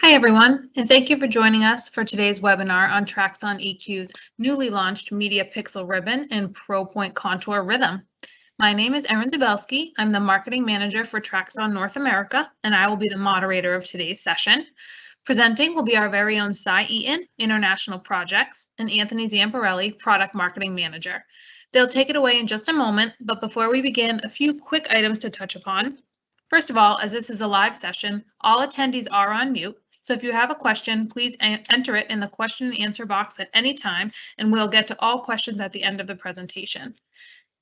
Hi, everyone, and thank you for joining us for today's webinar on Traxon EQ's newly launched Media Pixel Ribbon and ProPoint Contour Rhythm. My name is Erin Zabelski. I'm the Marketing Manager for Traxon North America, and I will be the moderator of today's session. Presenting will be our very own Cy Eaton, International Projects, and Anthony Zamparelli, Product Marketing Manager. They'll take it away in just a moment, but before we begin, a few quick items to touch upon. First of all, as this is a live session, all attendees are on mute. So if you have a question, please enter it in the question and answer box at any time, and we'll get to all questions at the end of the presentation.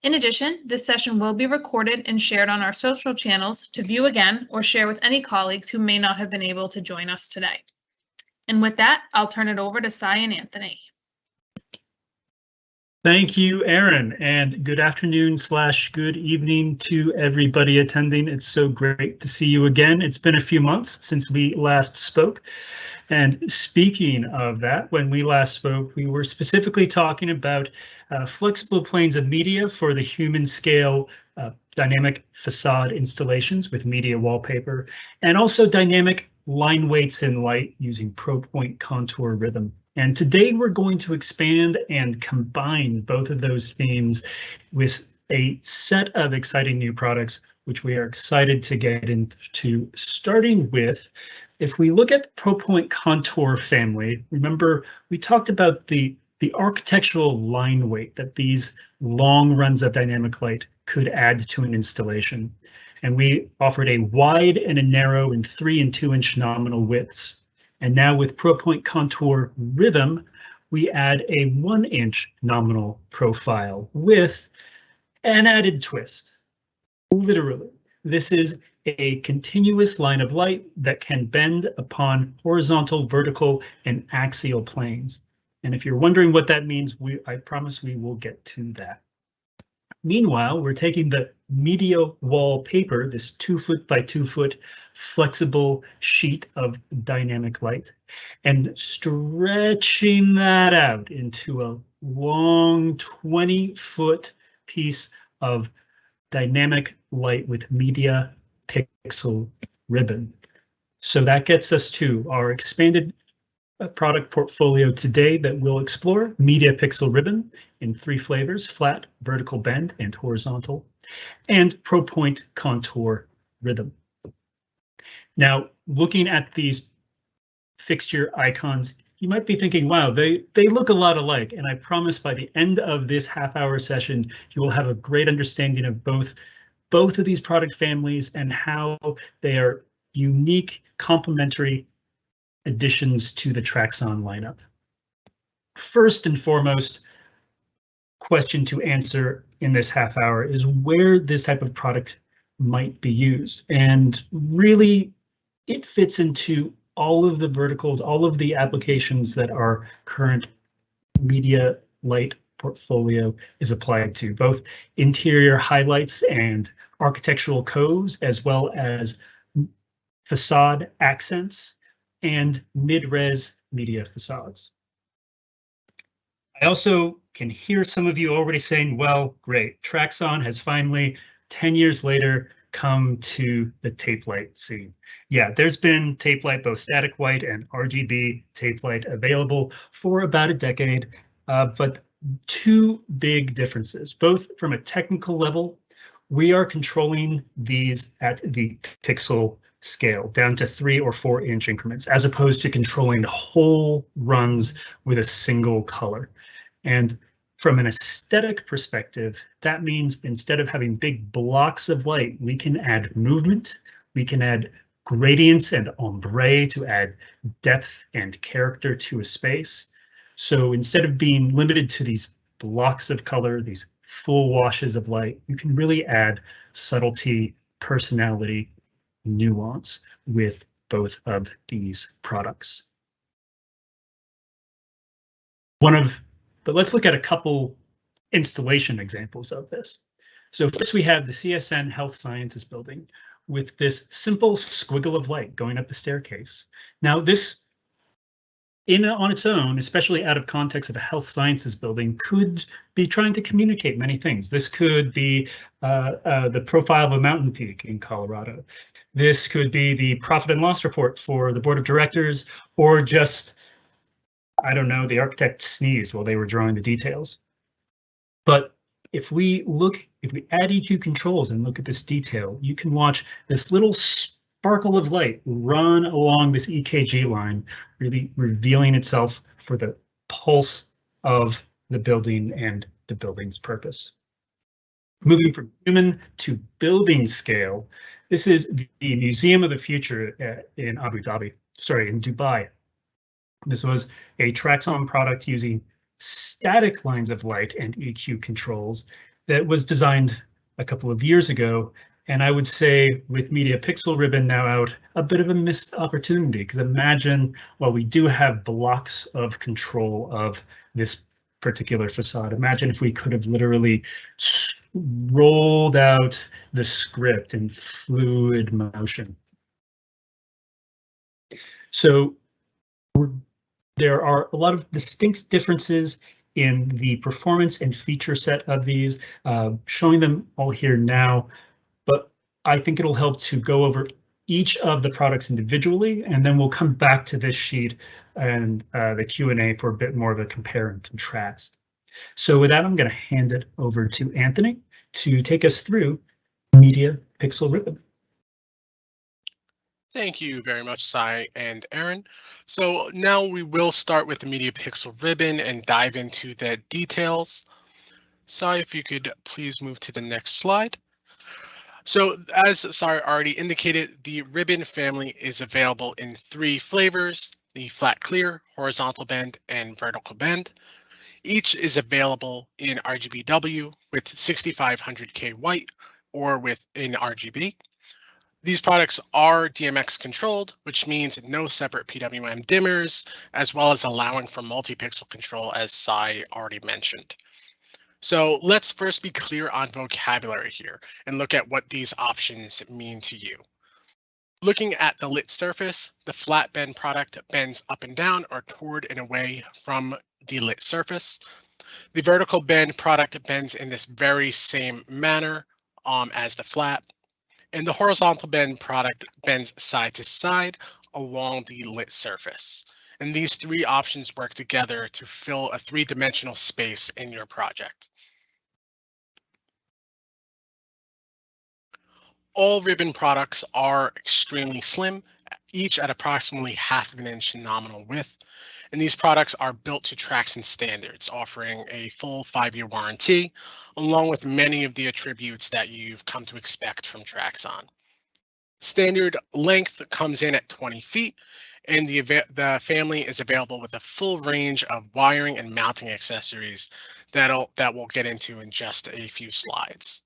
In addition, this session will be recorded and shared on our social channels to view again or share with any colleagues who may not have been able to join us today. And with that, I'll turn it over to Cy and Anthony. Thank you, Erin, and good afternoon / good evening to everybody attending. It's so great to see you again. It's been a few months since we last spoke. And speaking of that, when we last spoke, we were specifically talking about flexible planes of media for the human scale dynamic facade installations with media wallpaper, and also dynamic line weights in light using ProPoint Contour Rhythm. And today we're going to expand and combine both of those themes with a set of exciting new products, which we are excited to get into, starting with, if we look at the ProPoint Contour family, remember we talked about the architectural line weight that these long runs of dynamic light could add to an installation. And we offered a wide and a narrow in 3 and 2 inch nominal widths. And now with ProPoint Contour Rhythm, we add a 1 inch nominal profile with an added twist. Literally, this is a continuous line of light that can bend upon horizontal, vertical, and axial planes. And if you're wondering what that means, I promise we will get to that. Meanwhile, we're taking the media wall paper, this 2 foot by 2 foot flexible sheet of dynamic light, and stretching that out into a long 20-foot piece of dynamic light with media pixel ribbon. So that gets us to our expanded product portfolio today that we'll explore: media pixel ribbon in 3 flavors: flat, vertical bend, and horizontal, and ProPoint Contour Rhythm. Now, looking at these fixture icons, you might be thinking, wow, they look a lot alike. And I promise by the end of this half-hour session, you will have a great understanding of both of these product families and how they are unique, complementary additions to the Traxon lineup. First and foremost, question to answer in this half hour is where this type of product might be used. And really, it fits into all of the verticals, all of the applications that our current media light portfolio is applied to, both interior highlights and architectural coves, as well as facade accents and mid-res media facades. I also can hear some of you already saying, well, great, Traxon has finally, 10 years later, come to the tape light scene. Yeah, there's been tape light, both static white and RGB tape light, available for about a decade, but 2 big differences, both from a technical level. We are controlling these at the pixel scale down to 3 or 4 inch increments, as opposed to controlling whole runs with a single color. And from an aesthetic perspective, that means instead of having big blocks of light, we can add movement, we can add gradients and ombre to add depth and character to a space. So instead of being limited to these blocks of color, these full washes of light, you can really add subtlety, personality, nuance with both of these products. But let's look at a couple installation examples of this. So first we have the CSN Health Sciences building with this simple squiggle of light going up the staircase. Now this on its own, especially out of context of a health sciences building, could be trying to communicate many things. This could be the profile of a mountain peak in Colorado. This could be the profit and loss report for the board of directors, or just, I don't know, the architect sneezed while they were drawing the details. But if we add EQ controls and look at this detail, you can watch this little sparkle of light run along this EKG line, really revealing itself for the pulse of the building and the building's purpose. Moving from human to building scale, this is the Museum of the Future in Dubai. This was a Traxon product using static lines of light and EQ controls that was designed a couple of years ago. And I would say with Media Pixel Ribbon now out, a bit of a missed opportunity, because imagine, while we do have blocks of control of this particular facade, imagine if we could have literally rolled out the script in fluid motion. So there are a lot of distinct differences in the performance and feature set of these, showing them all here now, but I think it'll help to go over each of the products individually, and then we'll come back to this sheet and the Q&A for a bit more of a compare and contrast. So with that, I'm going to hand it over to Anthony to take us through Media Pixel Ribbon. Thank you very much, Sai and Aaron. So now we will start with the Media Pixel Ribbon and dive into the details. Sai, if you could please move to the next slide. So as Sai already indicated, the ribbon family is available in 3 flavors: the flat clear, horizontal bend, and vertical bend. Each is available in RGBW with 6500K white or with in RGB. These products are DMX controlled, which means no separate PWM dimmers, as well as allowing for multi-pixel control, as Sai already mentioned. So let's first be clear on vocabulary here and look at what these options mean to you. Looking at the lit surface, the flat bend product bends up and down or toward and away from the lit surface. The vertical bend product bends in this very same manner as the flat. And the horizontal bend product bends side to side along the lit surface. And these 3 options work together to fill a 3-dimensional space in your project. All ribbon products are extremely slim, each at approximately 1/2 inch nominal width. And these products are built to Traxon standards, offering a full 5-year warranty, along with many of the attributes that you've come to expect from Traxon. Standard length comes in at 20 feet, and the family is available with a full range of wiring and mounting accessories that we'll get into in just a few slides.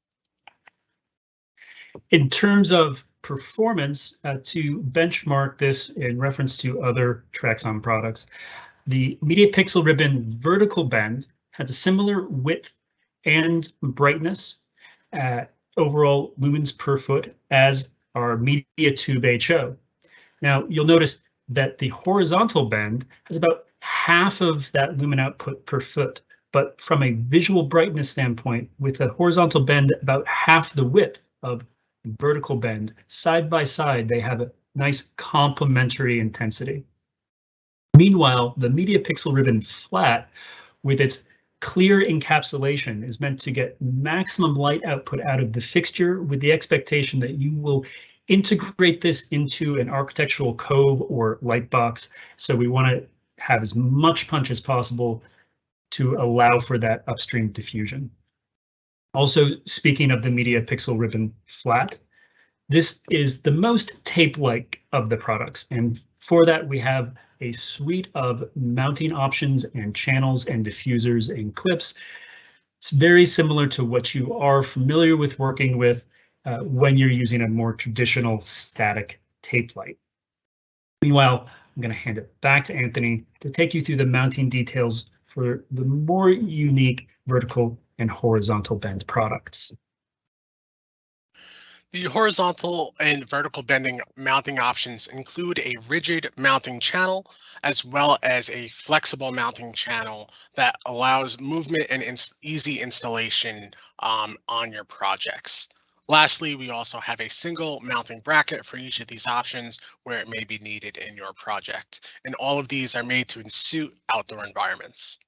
In terms of performance, to benchmark this in reference to other Traxon products, the Media Pixel Ribbon vertical bend has a similar width and brightness overall lumens per foot as our Media Tube HO. Now you'll notice that the horizontal bend has about half of that lumen output per foot, but from a visual brightness standpoint, with a horizontal bend about half the width of vertical bend, side by side, they have a nice complementary intensity. Meanwhile, the Media Pixel Ribbon flat, with its clear encapsulation, is meant to get maximum light output out of the fixture, with the expectation that you will integrate this into an architectural cove or light box. So we want to have as much punch as possible to allow for that upstream diffusion. Also, speaking of the Media Pixel Ribbon flat, this is the most tape-like of the products, and for that we have a suite of mounting options and channels and diffusers and clips. It's very similar to what you are familiar with working with when you're using a more traditional static tape light. Meanwhile, I'm going to hand it back to Anthony to take you through the mounting details for the more unique vertical and horizontal bend products. The horizontal and vertical bending mounting options include a rigid mounting channel as well as a flexible mounting channel that allows movement and easy installation on your projects. Lastly, we also have a single mounting bracket for each of these options where it may be needed in your project. And all of these are made to suit outdoor environments.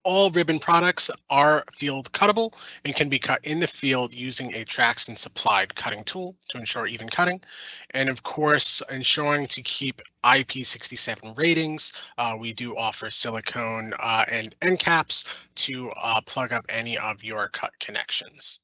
All ribbon products are field cuttable and can be cut in the field using a Traxon supplied cutting tool to ensure even cutting. And of course, ensuring to keep IP67 ratings, we do offer silicone and end caps to plug up any of your cut connections.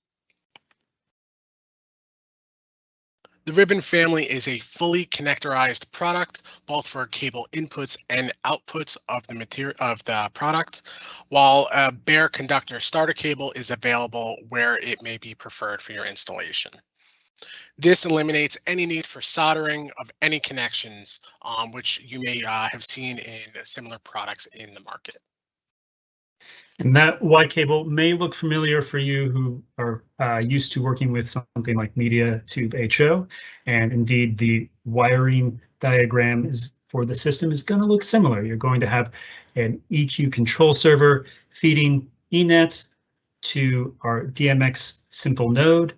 The ribbon family is a fully connectorized product, both for cable inputs and outputs of the product, while a bare conductor starter cable is available where it may be preferred for your installation. This eliminates any need for soldering of any connections, which you may have seen in similar products in the market. And that Y cable may look familiar for you who are used to working with something like MediaTube HO. And indeed, the wiring diagram for the system is going to look similar. You're going to have an EQ control server feeding eNet to our DMX simple node.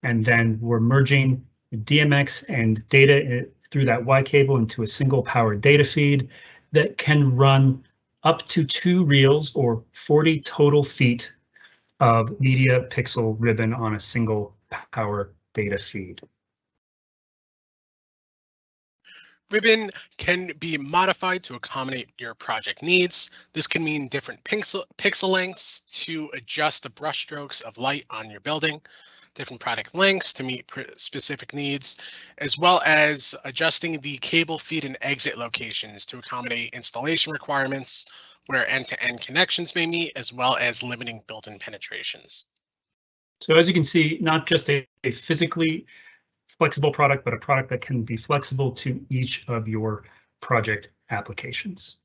And then we're merging DMX and data through that Y cable into a single power data feed that can run up to 2 reels or 40 total feet of media pixel ribbon on a single power data feed. Ribbon can be modified to accommodate your project needs. This can mean different pixel lengths to adjust the brush strokes of light on your building, different product lengths to meet specific needs, as well as adjusting the cable feed and exit locations to accommodate installation requirements where end-to-end connections may meet, as well as limiting built-in penetrations. So as you can see, not just a physically flexible product, but a product that can be flexible to each of your project applications.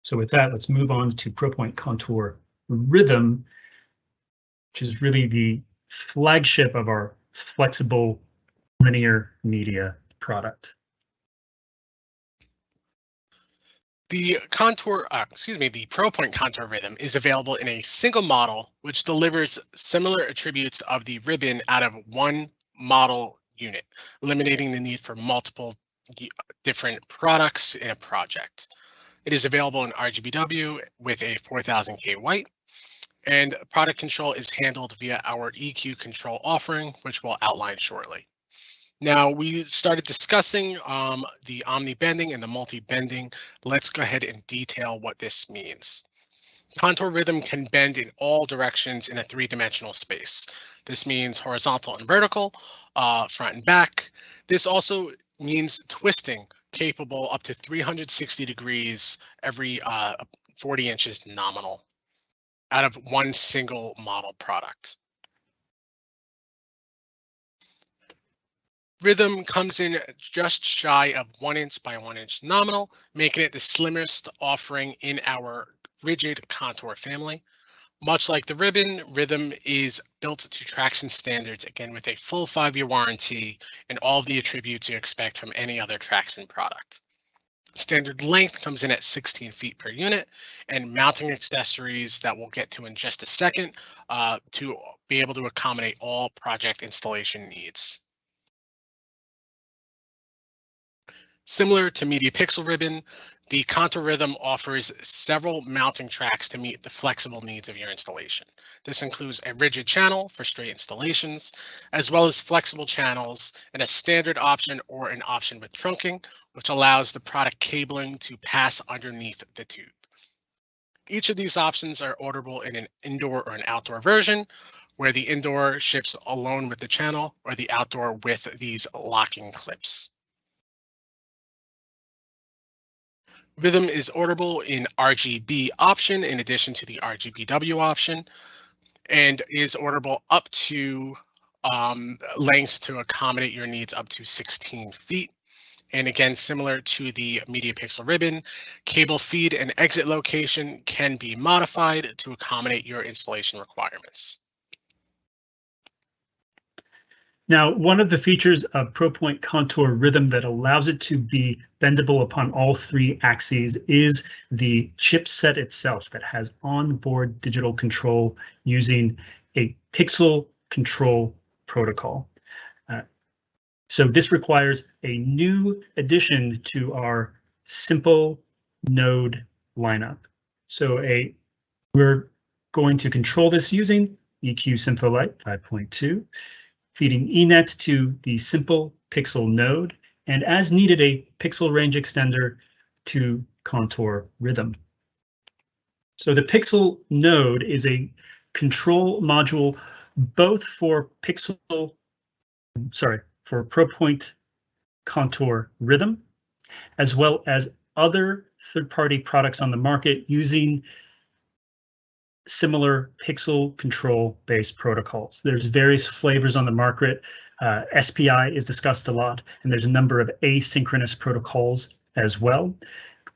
So with that, let's move on to ProPoint Kontour Rhythm, which is really the flagship of our flexible linear media product. The ProPoint Kontour Rhythm is available in a single model, which delivers similar attributes of the ribbon out of one model unit, eliminating the need for multiple different products in a project. It is available in RGBW with a 4000K white, and product control is handled via our EQ control offering, which we'll outline shortly. Now we started discussing the omni bending and the multi bending. Let's go ahead and detail what this means. Kontour Rhythm can bend in all directions in a 3-dimensional space. This means horizontal and vertical, front and back. This also means twisting, capable up to 360 degrees every 40 inches nominal out of one single model product. Rhythm comes in just shy of 1 inch by 1 inch nominal, making it the slimmest offering in our rigid Kontour family. Much like the ribbon, Rhythm is built to Traxon standards, again with a full 5-year warranty and all the attributes you expect from any other Traxon product. Standard length comes in at 16 feet per unit, and mounting accessories that we'll get to in just a second to be able to accommodate all project installation needs. Similar to Media Pixel Ribbon, the Kontour Rhythm offers several mounting tracks to meet the flexible needs of your installation. This includes a rigid channel for straight installations, as well as flexible channels and a standard option or an option with trunking, which allows the product cabling to pass underneath the tube. Each of these options are orderable in an indoor or an outdoor version, where the indoor ships alone with the channel or the outdoor with these locking clips. Rhythm is orderable in RGB option in addition to the RGBW option, and is orderable up to lengths to accommodate your needs up to 16 feet. And again, similar to the Media Pixel Ribbon, cable feed and exit location can be modified to accommodate your installation requirements. Now, one of the features of ProPoint Kontour Rhythm that allows it to be bendable upon all three axes is the chipset itself that has onboard digital control using a pixel control protocol. So this requires a new addition to our simple node lineup. So we're going to control this using EQ SynthoLite 5.2. feeding eNet to the simple pixel node, and as needed, a pixel range extender to Kontour Rhythm. So the pixel node is a control module both for ProPoint Kontour Rhythm, as well as other third-party products on the market using similar pixel control based protocols. There's various flavors on the market. SPI is discussed a lot, and there's a number of asynchronous protocols as well.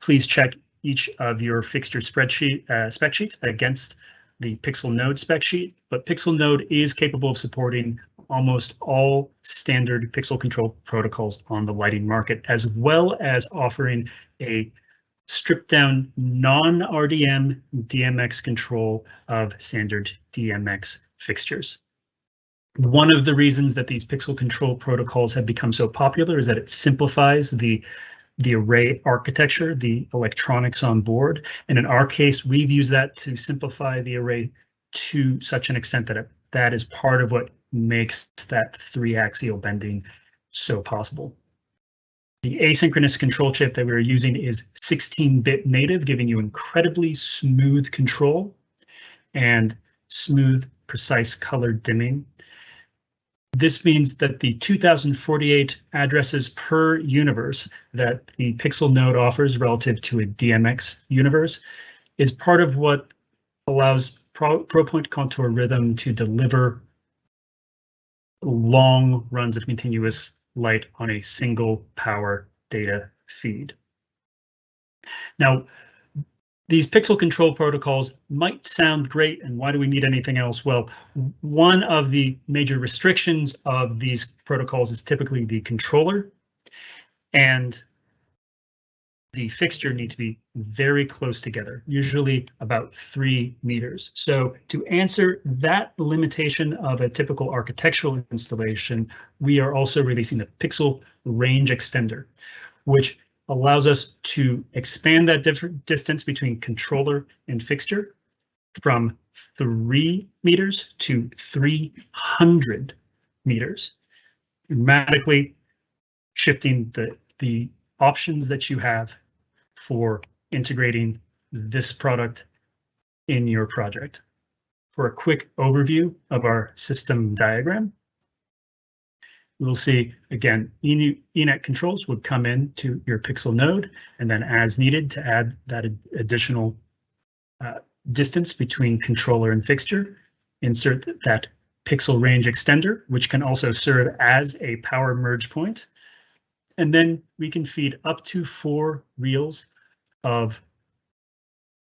Please check each of your fixture spec sheets against the pixel node spec sheet, but pixel node is capable of supporting almost all standard pixel control protocols on the lighting market, as well as offering a stripped down non-RDM DMX control of standard DMX fixtures. One of the reasons that these pixel control protocols have become so popular is that it simplifies the array architecture, the electronics on board. And in our case, we've used that to simplify the array to such an extent that that is part of what makes that three-axial bending so possible. The asynchronous control chip that we're using is 16-bit native, giving you incredibly smooth control and smooth, precise color dimming. This means that the 2048 addresses per universe that the pixel node offers relative to a DMX universe is part of what allows ProPoint Kontour Rhythm to deliver long runs of continuous light on a single power data feed. Now, these pixel control protocols might sound great, and why do we need anything else? Well, one of the major restrictions of these protocols is typically the controller and the fixture need to be very close together, usually about 3 meters. So to answer that limitation of a typical architectural installation, we are also releasing the pixel range extender, which allows us to expand that different distance between controller and fixture from 3 meters to 300 meters, dramatically shifting the options that you have for integrating this product in your project. For a quick overview of our system diagram, we'll see, again, eNet controls would come into your pixel node, and then as needed to add that additional distance between controller and fixture, insert that pixel range extender, which can also serve as a power merge point. And then we can feed up to 4 reels of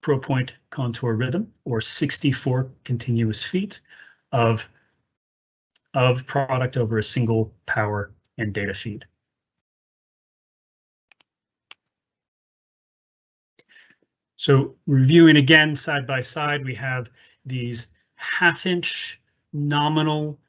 ProPoint Kontour Rhythm, or 64 continuous feet of product over a single power and data feed. So reviewing again side by side, we have these 1/2-inch nominal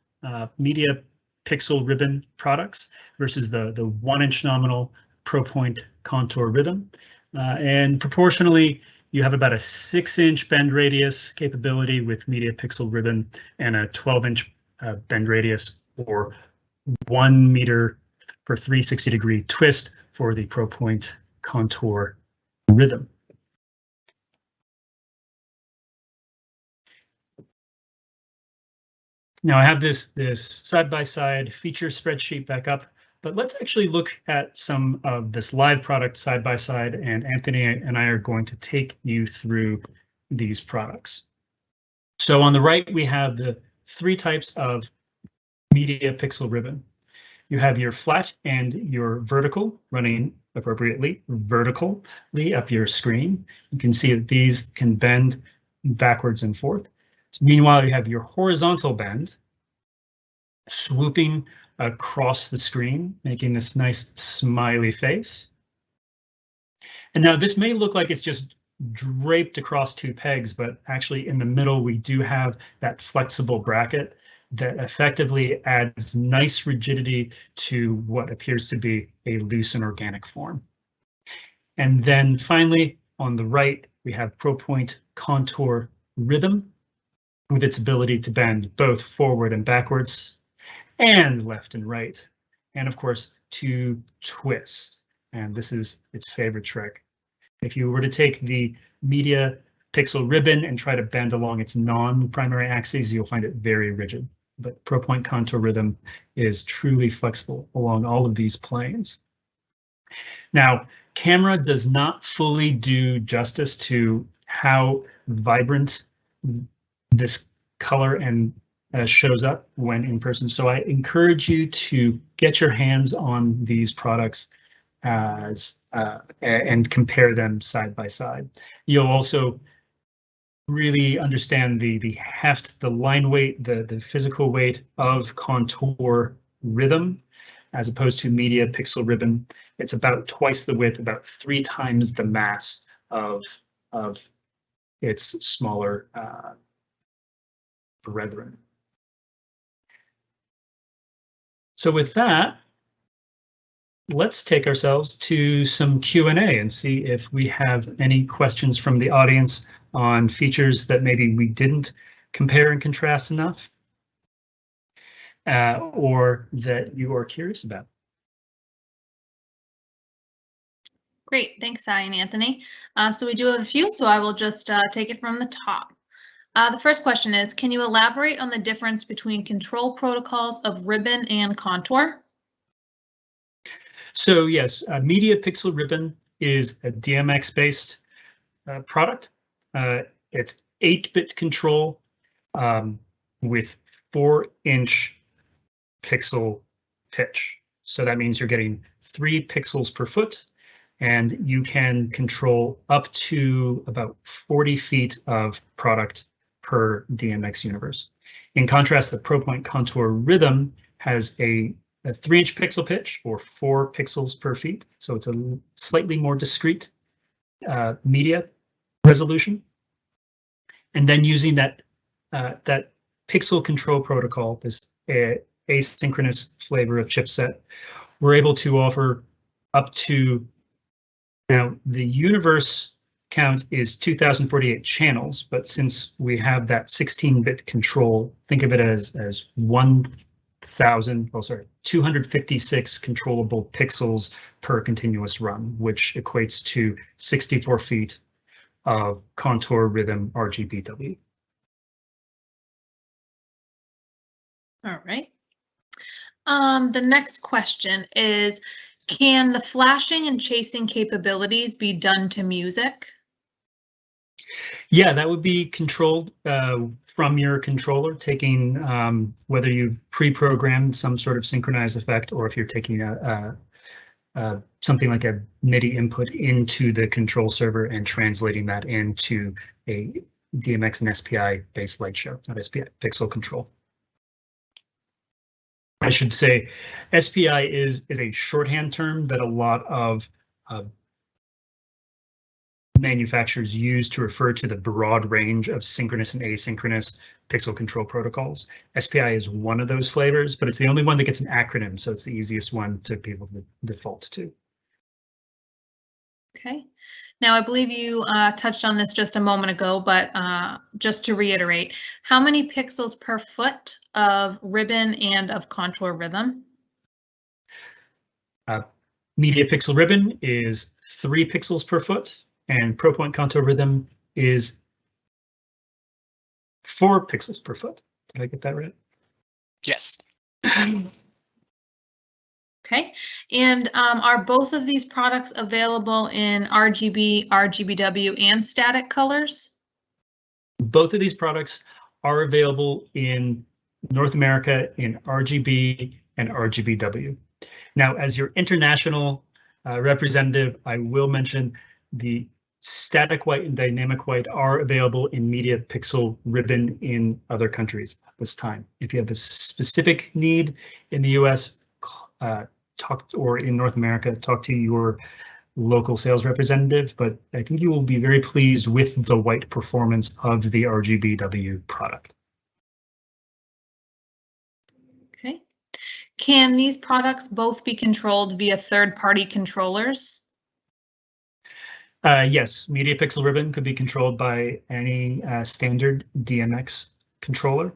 media pixel ribbon products versus the 1-inch nominal ProPoint Kontour Rhythm. And proportionally, you have about a 6-inch bend radius capability with media pixel ribbon and a 12-inch bend radius, or 1 meter per 360-degree twist for the ProPoint Kontour Rhythm. Now I have this side-by-side feature spreadsheet back up, but let's actually look at some of this live product side-by-side, and Anthony and I are going to take you through these products. So on the right, we have the 3 types of media pixel ribbon. You have your flat and your vertical running appropriately vertically up your screen. You can see that these can bend backwards and forth. So meanwhile, you have your horizontal bend swooping across the screen, making this nice smiley face. And now this may look like it's just draped across two pegs, but actually in the middle, we do have that flexible bracket that effectively adds nice rigidity to what appears to be a loose and organic form. And then finally, on the right, we have ProPoint Kontour Rhythm with its ability to bend both forward and backwards and left and right. And of course, to twist. And this is its favorite trick. If you were to take the media pixel ribbon and try to bend along its non-primary axes, you'll find it very rigid. But ProPoint Kontour Rhythm is truly flexible along all of these planes. Now, camera does not fully do justice to how vibrant this color and shows up when in person. So I encourage you to get your hands on these products and compare them side by side. You'll also really understand the heft, the line weight, the physical weight of Kontour Rhythm, as opposed to media pixel ribbon. It's about twice the width, about 3 times the mass of its smaller brethren. So with that, let's take ourselves to some Q&A and see if we have any questions from the audience on features that maybe we didn't compare and contrast enough, or that you are curious about. Great, thanks, Sai and Anthony. So we do have a few, so I will just take it from the top. The first question is, can you elaborate on the difference between control protocols of ribbon and contour? So yes, media pixel ribbon is a DMX-based product. It's 8-bit control with 4-inch pixel pitch. So that means you're getting 3 pixels per foot, and you can control up to about 40 feet of product per DMX universe. In contrast, the ProPoint Kontour Rhythm has a 3-inch pixel pitch, or 4 pixels per feet. So it's a slightly more discrete media resolution. And then using that pixel control protocol, this asynchronous flavor of chipset, we're able to offer up to, now the universe count is 2048 channels, but since we have that 16-bit control, think of it as 256 controllable pixels per continuous run, which equates to 64 feet of Kontour Rhythm RGBA. All right. The next question is, can the flashing and chasing capabilities be done to music? Yeah, that would be controlled from your controller, taking whether you pre-programmed some sort of synchronized effect, or if you're taking something like a MIDI input into the control server and translating that into a DMX and SPI based light show, not SPI pixel control. I should say SPI is a shorthand term that a lot of manufacturers use to refer to the broad range of synchronous and asynchronous pixel control protocols. SPI is one of those flavors, but it's the only one that gets an acronym, so it's the easiest one to be able to default to. Okay. Now, I believe you touched on this just a moment ago, but just to reiterate, how many pixels per foot of ribbon and of contour rhythm? Media pixel ribbon is 3 pixels per foot, and ProPoint Kontour Rhythm is 4 pixels per foot. Did I get that right? Yes. Okay, and are both of these products available in RGB, RGBW, and static colors? Both of these products are available in North America in RGB and RGBW. Now, as your international representative, I will mention the static white and dynamic white are available in Media Pixel Ribbon in other countries at this time. If you have a specific need in the US, or in North America, talk to your local sales representative, but I think you will be very pleased with the white performance of the RGBW product. Okay. Can these products both be controlled via third-party controllers? Yes, Media Pixel Ribbon could be controlled by any standard DMX controller.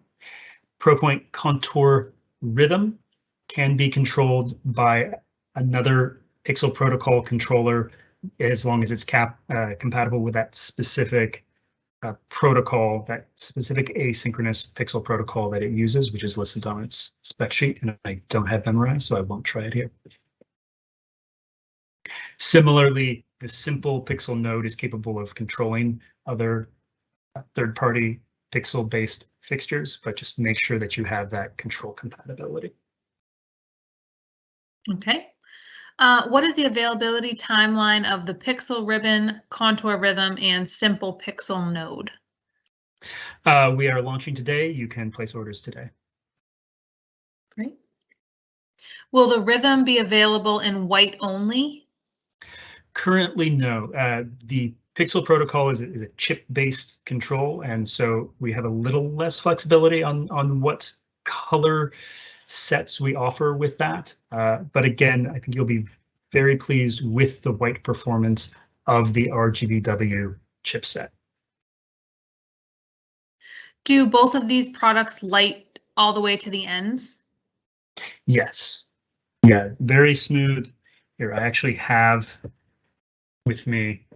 ProPoint Kontour Rhythm can be controlled by another Pixel protocol controller as long as it's compatible with that specific protocol, that specific asynchronous Pixel protocol that it uses, which is listed on its spec sheet, and I don't have memorized, so I won't try it here. Similarly, the simple Pixel node is capable of controlling other third-party Pixel-based fixtures, but just make sure that you have that control compatibility. Okay. What is the availability timeline of the Pixel Ribbon, Kontour Rhythm, and Simple Pixel node? We are launching today. You can place orders today. Great. Will the Rhythm be available in white only? Currently, no. The Pixel protocol is a chip-based control, and so we have a little less flexibility on what color sets we offer with that. But again, I think you'll be very pleased with the white performance of the RGBW chipset. Do both of these products light all the way to the ends? Yes. Yeah, very smooth. Here, I actually have with me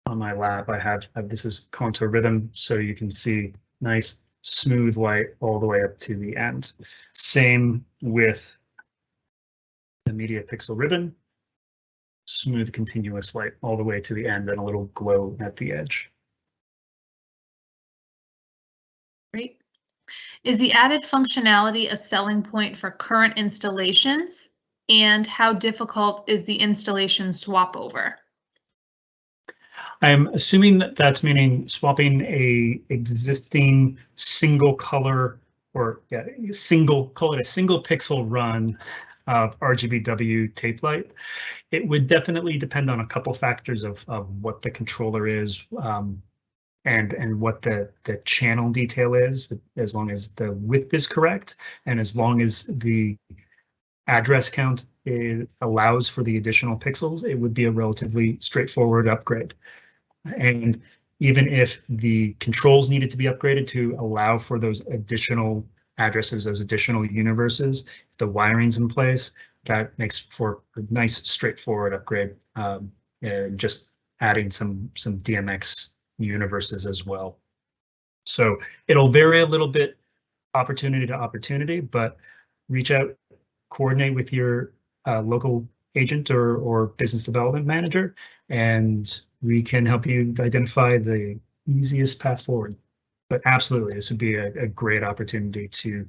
on my lap, I have this is Kontour Rhythm, so you can see nice smooth light all the way up to the end. Same with the Media Pixel Ribbon, smooth continuous light all the way to the end and a little glow at the edge. Great. Is the added functionality a selling point for current installations? And how difficult is the installation swap over? I'm assuming that that's meaning swapping a existing single color or call it a single pixel run of RGBW tape light. It would definitely depend on a couple factors of what the controller is and what the channel detail is, as long as the width is correct and as long as the address count allows for the additional pixels, it would be a relatively straightforward upgrade. And even if the controls needed to be upgraded to allow for those additional addresses, those additional universes, if the wiring's in place, that makes for a nice straightforward upgrade. And just adding some DMX universes as well. So it'll vary a little bit opportunity to opportunity, but reach out, coordinate with your local agent or business development manager, and we can help you identify the easiest path forward. But absolutely, this would be a great opportunity to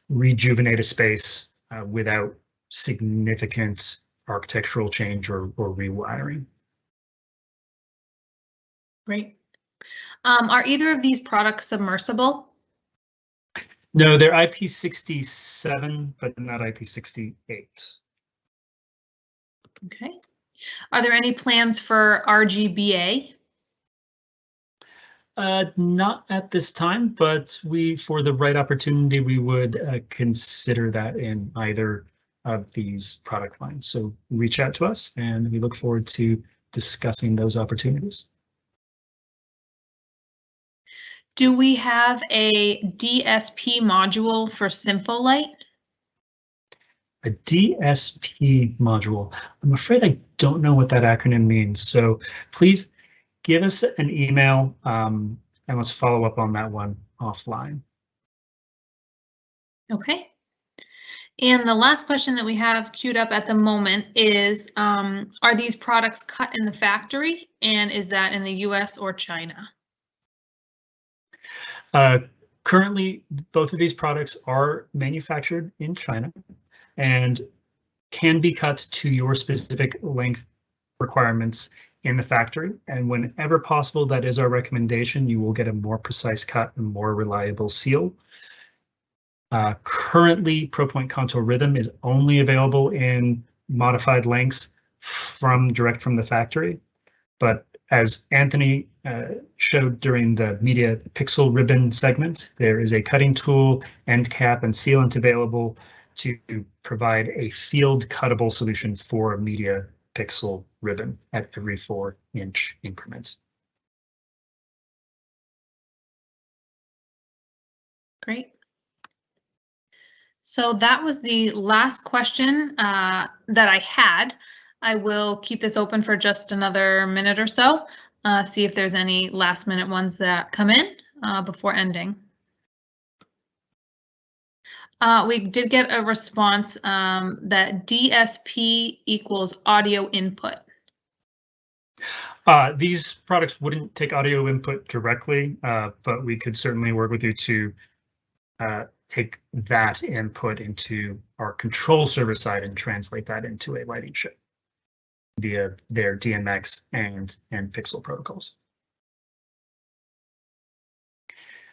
rejuvenate a space without significant architectural change or rewiring. Great. Are either of these products submersible? No, they're IP67, but not IP68. Okay. Are there any plans for RGBA? Not at this time, but for the right opportunity, we would consider that in either of these product lines. So reach out to us and we look forward to discussing those opportunities. Do we have a DSP module for Simple Light? A DSP module. I'm afraid I don't know what that acronym means. So please give us an email and let's follow up on that one offline. Okay. And the last question that we have queued up at the moment is, are these products cut in the factory? And is that in the US or China? Currently, both of these products are manufactured in China and can be cut to your specific length requirements in the factory. And whenever possible, that is our recommendation. You will get a more precise cut and more reliable seal. Currently, ProPoint Kontour Rhythm is only available in modified lengths direct from the factory. But as Anthony showed during the media pixel ribbon segment, there is a cutting tool, end cap, and sealant available to provide a field cuttable solution for media pixel ribbon at every 4-inch increment. Great. So that was the last question that I had. I will keep this open for just another minute or so, see if there's any last minute ones that come in before ending. We did get a response that DSP equals audio input. These products wouldn't take audio input directly, but we could certainly work with you to take that input into our control server side and translate that into a lighting chip via their DMX and Pixel protocols.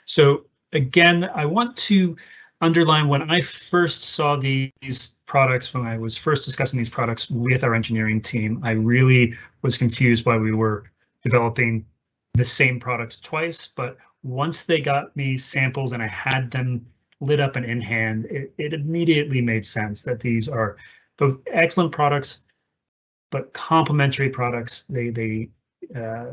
So again, I want to underline, when I first saw these products, when I was first discussing these products with our engineering team, I really was confused why we were developing the same products twice. But once they got me samples and I had them lit up and in hand, it immediately made sense that these are both excellent products, but complementary products.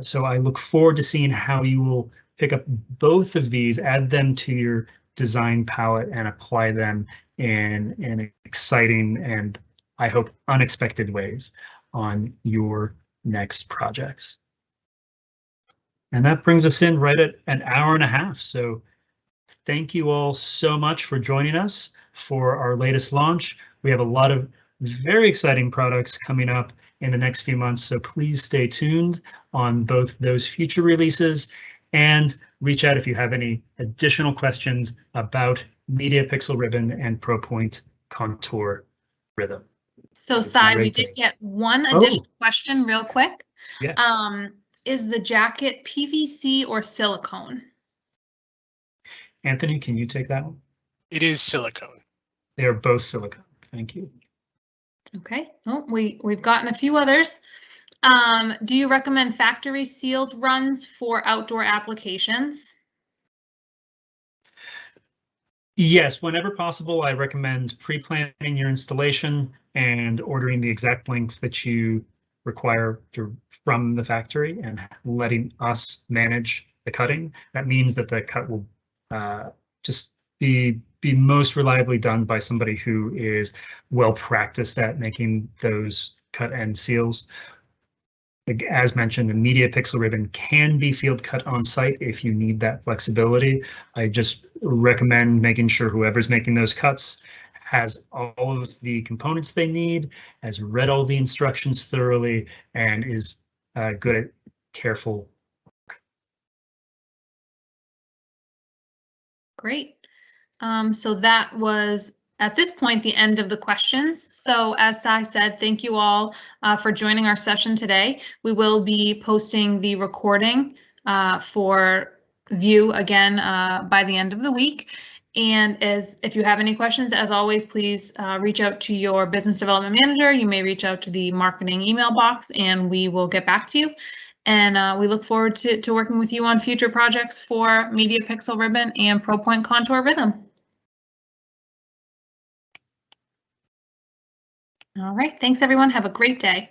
So I look forward to seeing how you will pick up both of these, add them to your design palette, and apply them in exciting and, I hope, unexpected ways on your next projects. And that brings us in right at an hour and a half. So thank you all so much for joining us for our latest launch. We have a lot of very exciting products coming up in the next few months, so please stay tuned on both those future releases and reach out if you have any additional questions about Media Pixel Ribbon and ProPoint Kontour Rhythm. So, Sai, we did get one additional question real quick. Yes. Is the jacket PVC or silicone? Anthony, can you take that one? It is silicone. They are both silicone. Thank you. Okay. Oh, we've gotten a few others. Do you recommend factory sealed runs for outdoor applications? Yes, whenever possible, I recommend pre-planning your installation and ordering the exact lengths that you require from the factory and letting us manage the cutting. That means that the cut will just be most reliably done by somebody who is well practiced at making those cut end seals. As mentioned, the Media Pixel Ribbon can be field cut on site if you need that flexibility. I just recommend making sure whoever's making those cuts has all of the components they need, has read all the instructions thoroughly, and is good at careful work. Great. So that was, at this point, the end of the questions. So as Sai said, thank you all for joining our session today. We will be posting the recording for view again by the end of the week. And if you have any questions, as always, please reach out to your business development manager. You may reach out to the marketing email box and we will get back to you. And we look forward to working with you on future projects for Media Pixel Ribbon and ProPoint Kontour Rhythm. All right, thanks everyone. Have a great day.